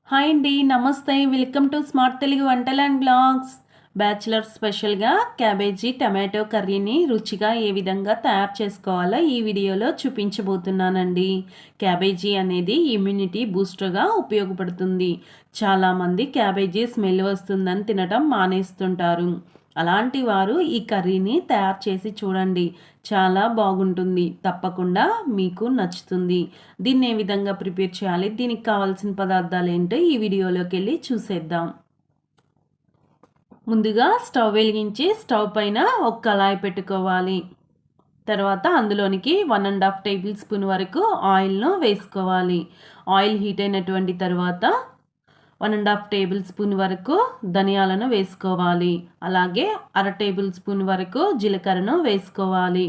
Hi అండి, నమస్తే. Welcome to smart Telugu వంటలు అండ్ బ్లాగ్స్. బ్యాచిలర్ స్పెషల్గా క్యాబేజీ టమాటో కర్రీని రుచిగా ఏ విధంగా తయారు చేసుకోవాలో ఈ వీడియోలో చూపించబోతున్నానండి. క్యాబేజీ అనేది ఇమ్యూనిటీ బూస్టర్గా ఉపయోగపడుతుంది. చాలామంది క్యాబేజీ స్మెల్ వస్తుందని తినటం మానేస్తుంటారు. అలాంటి వారు ఈ కర్రీని తయారు చేసి చూడండి, చాలా బాగుంటుంది. తప్పకుండా మీకు నచ్చుతుంది. దీన్ని ఏ విధంగా ప్రిపేర్ చేయాలి, దీనికి కావాల్సిన పదార్థాలు ఏంటో ఈ వీడియోలోకి వెళ్ళి చూసేద్దాం. ముందుగా స్టవ్ వెలిగించి స్టవ్ పైన ఒక కళాయి పెట్టుకోవాలి. తర్వాత అందులోనికి 1.5 టేబుల్ స్పూన్ వరకు ఆయిల్ను వేసుకోవాలి. ఆయిల్ హీట్ అయినటువంటి తర్వాత 1.5 టేబుల్ స్పూన్ వరకు ధనియాలను వేసుకోవాలి. అలాగే 1/2 టేబుల్ స్పూన్ వరకు జీలకర్రను వేసుకోవాలి.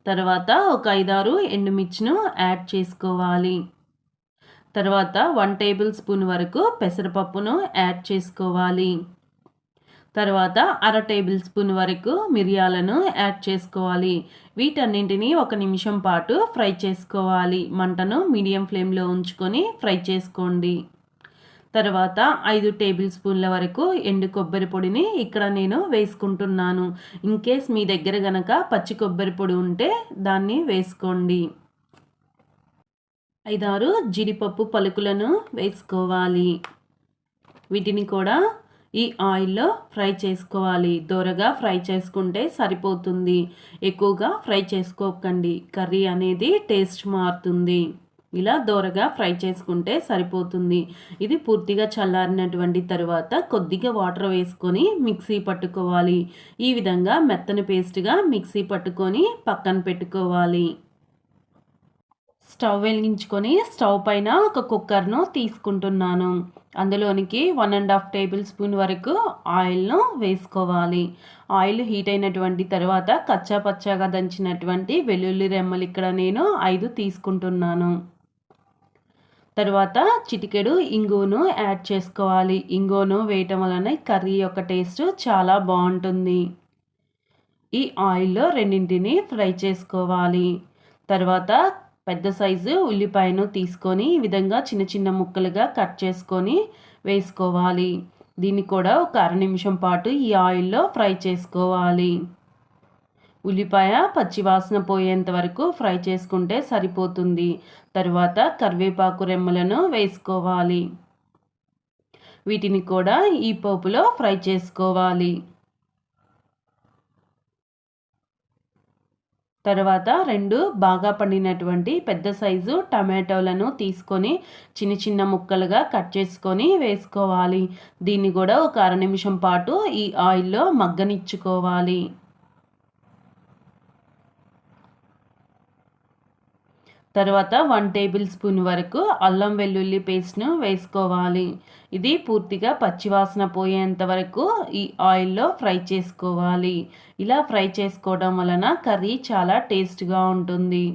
తర్వాత ఒక 5-6 ఎండుమిర్చిను యాడ్ చేసుకోవాలి. తర్వాత 1 టేబుల్ స్పూన్ వరకు పెసరపప్పును యాడ్ చేసుకోవాలి. తర్వాత 1/2 టేబుల్ స్పూన్ వరకు మిరియాలను యాడ్ చేసుకోవాలి. వీటన్నింటినీ 1 నిమిషం పాటు ఫ్రై చేసుకోవాలి. మంటను మీడియం ఫ్లేమ్లో ఉంచుకొని ఫ్రై చేసుకోండి. తర్వాత 5 టేబుల్ స్పూన్ల వరకు ఎండు కొబ్బరి పొడిని ఇక్కడ నేను వేసుకుంటున్నాను. ఇన్కేస్ మీ దగ్గర గనక పచ్చి కొబ్బరి పొడి ఉంటే దాన్ని వేసుకోండి. 5-6 జీడిపప్పు పలుకులను వేసుకోవాలి. వీటిని కూడా ఈ ఆయిల్లో ఫ్రై చేసుకోవాలి. దోరగా ఫ్రై చేసుకుంటే సరిపోతుంది. ఎక్కువగా ఫ్రై చేసుకోకండి, కర్రీ అనేది టేస్ట్ మారుతుంది. ఇలా దోరగా ఫ్రై చేసుకుంటే సరిపోతుంది. ఇది పూర్తిగా చల్లారినటువంటి తర్వాత కొద్దిగా వాటర్ వేసుకొని మిక్సీ పట్టుకోవాలి. ఈ విధంగా మెత్తని పేస్ట్గా మిక్సీ పట్టుకొని పక్కన పెట్టుకోవాలి. స్టవ్ వెలిగించుకొని స్టవ్ పైన ఒక కుక్కర్ను తీసుకుంటున్నాను. అందులోనికి 1.5 టేబుల్ స్పూన్ వరకు ఆయిల్ను వేసుకోవాలి. ఆయిల్ హీట్ అయినటువంటి తర్వాత కచ్చా పచ్చాగా దంచినటువంటి వెల్లుల్లి రెమ్మలు ఇక్కడ నేను 5 తీసుకుంటున్నాను. తర్వాత చిటికెడు ఇంగువను యాడ్ చేసుకోవాలి. ఇంగువను వేయటం వలన కర్రీ యొక్క టేస్ట్ చాలా బాగుంటుంది. ఈ ఆయిల్లో రెండింటిని ఫ్రై చేసుకోవాలి. తర్వాత పెద్ద సైజు ఉల్లిపాయను తీసుకొని ఈ విధంగా చిన్న చిన్న ముక్కలుగా కట్ చేసుకొని వేసుకోవాలి. దీన్ని కూడా ఒక 1/2 నిమిషం పాటు ఈ ఆయిల్లో ఫ్రై చేసుకోవాలి. ఉల్లిపాయ పచ్చివాసన పోయేంత వరకు ఫ్రై చేసుకుంటే సరిపోతుంది. తర్వాత కరివేపాకు రెమ్మలను వేసుకోవాలి. వీటిని కూడా ఈ పోపులో ఫ్రై చేసుకోవాలి. తర్వాత 2 బాగా పండినటువంటి పెద్ద సైజు టమాటోలను తీసుకొని చిన్న చిన్న ముక్కలుగా కట్ చేసుకొని వేసుకోవాలి. దీన్ని కూడా ఒక 1/2 నిమిషం పాటు ఈ ఆయిల్లో మగ్గనిచ్చుకోవాలి. తర్వాత 1 టేబుల్ స్పూన్ వరకు అల్లం వెల్లుల్లి పేస్ట్ను వేసుకోవాలి. ఇది పూర్తిగా పచ్చివాసన పోయేంత వరకు ఈ ఆయిల్లో ఫ్రై చేసుకోవాలి. ఇలా ఫ్రై చేసుకోవడం వలన కర్రీ చాలా టేస్ట్గా ఉంటుంది.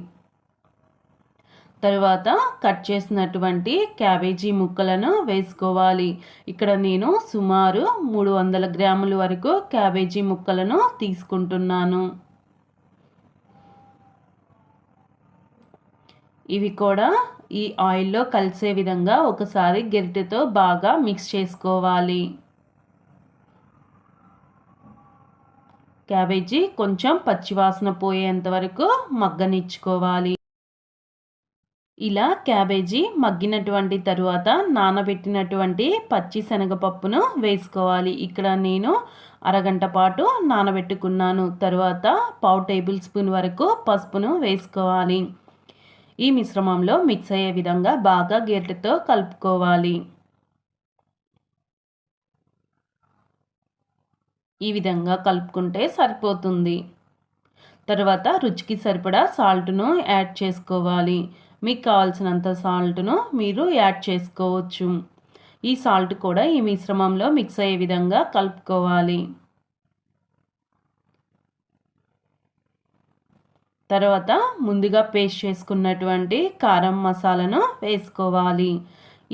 తర్వాత కట్ చేసినటువంటి క్యాబేజీ ముక్కలను వేసుకోవాలి. ఇక్కడ నేను సుమారు 300 గ్రాముల వరకు క్యాబేజీ ముక్కలను తీసుకుంటున్నాను. ఇవి కూడా ఈ ఆయిల్లో కలిసే విధంగా ఒకసారి గరిటెతో బాగా మిక్స్ చేసుకోవాలి. క్యాబేజీ కొంచెం పచ్చివాసన పోయేంత వరకు మగ్గనిచ్చుకోవాలి. ఇలా క్యాబేజీ మగ్గినటువంటి తరువాత నానబెట్టినటువంటి పచ్చి శనగపప్పును వేసుకోవాలి. ఇక్కడ నేను అరగంట పాటు నానబెట్టుకున్నాను. తర్వాత 1/4 టేబుల్ స్పూన్ వరకు పసుపును వేసుకోవాలి. ఈ మిశ్రమంలో మిక్స్ అయ్యే విధంగా బాగా గరిటెతో కలుపుకోవాలి. ఈ విధంగా కలుపుకుంటే సరిపోతుంది. తర్వాత రుచికి సరిపడా సాల్ట్ను యాడ్ చేసుకోవాలి. మీకు కావాల్సినంత సాల్ట్ను మీరు యాడ్ చేసుకోవచ్చు. ఈ సాల్ట్ కూడా ఈ మిశ్రమంలో మిక్స్ అయ్యే విధంగా కలుపుకోవాలి. తర్వాత ముందుగా పేస్ట్ చేసుకున్నటువంటి కారం మసాలాను వేసుకోవాలి.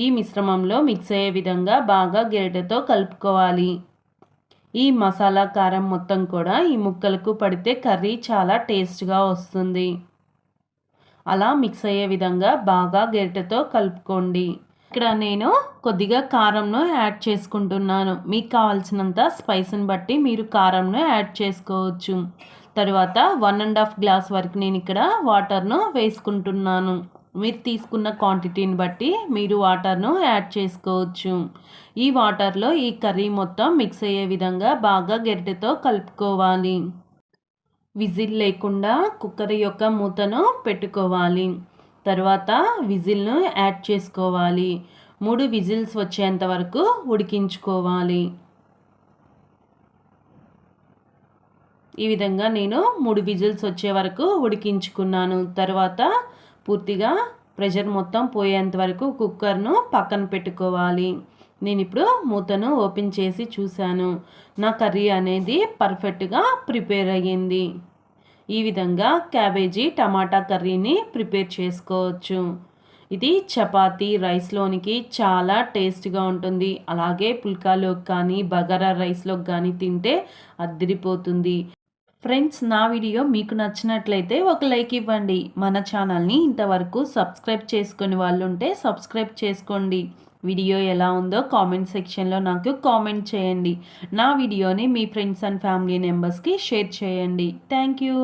ఈ మిశ్రమంలో మిక్స్ అయ్యే విధంగా బాగా గరిటెతో కలుపుకోవాలి. ఈ మసాలా కారం మొత్తం కూడా ఈ ముక్కలకు పడితే కర్రీ చాలా టేస్ట్గా వస్తుంది. అలా మిక్స్ అయ్యే విధంగా బాగా గరిటెతో కలుపుకోండి. ఇక్కడ నేను కొద్దిగా కారంను యాడ్ చేసుకుంటున్నాను. మీకు కావాల్సినంత స్పైస్ని బట్టి మీరు కారంను యాడ్ చేసుకోవచ్చు. తర్వాత 1½ గ్లాస్ వరకు నేను ఇక్కడ వాటర్ను వేసుకుంటున్నాను. మీరు తీసుకున్న క్వాంటిటీని బట్టి మీరు వాటర్ను యాడ్ చేసుకోవచ్చు. ఈ వాటర్లో ఈ కర్రీ మొత్తం మిక్స్ అయ్యే విధంగా బాగా గరిటెతో కలుపుకోవాలి. విజిల్ లేకుండా కుక్కర్ యొక్క మూతను పెట్టుకోవాలి. తర్వాత విజిల్ను యాడ్ చేసుకోవాలి. 3 విజిల్స్ వచ్చేంత వరకు ఉడికించుకోవాలి. ఈ విధంగా నేను 3 విజిల్స్ వచ్చే వరకు ఉడికించుకున్నాను. తర్వాత పూర్తిగా ప్రెషర్ మొత్తం పోయేంత వరకు కుక్కర్ను పక్కన పెట్టుకోవాలి. నేను ఇప్పుడు మూతను ఓపెన్ చేసి చూశాను. నా కర్రీ అనేది పర్ఫెక్ట్గా ప్రిపేర్ అయ్యింది. ఈ విధంగా క్యాబేజీ టమాటా కర్రీని ప్రిపేర్ చేసుకోవచ్చు. ఇది చపాతీ రైస్లోనికి చాలా టేస్ట్గా ఉంటుంది. అలాగే పుల్కాలోకి కానీ బగారా రైస్లోకి కానీ తింటే అద్దిరిపోతుంది. ఫ్రెండ్స్, నా వీడియో మీకు నచ్చినట్లయితే ఒక లైక్ ఇవ్వండి. మన ఛానల్ని ఇంతవరకు సబ్స్క్రైబ్ చేసుకుని వాళ్ళు ఉంటే సబ్స్క్రైబ్ చేసుకోండి. వీడియో ఎలా ఉందో కామెంట్ సెక్షన్లో నాకు కామెంట్ చేయండి. నా వీడియోని మీ ఫ్రెండ్స్ అండ్ ఫ్యామిలీ మెంబర్స్కి షేర్ చేయండి. Thank you.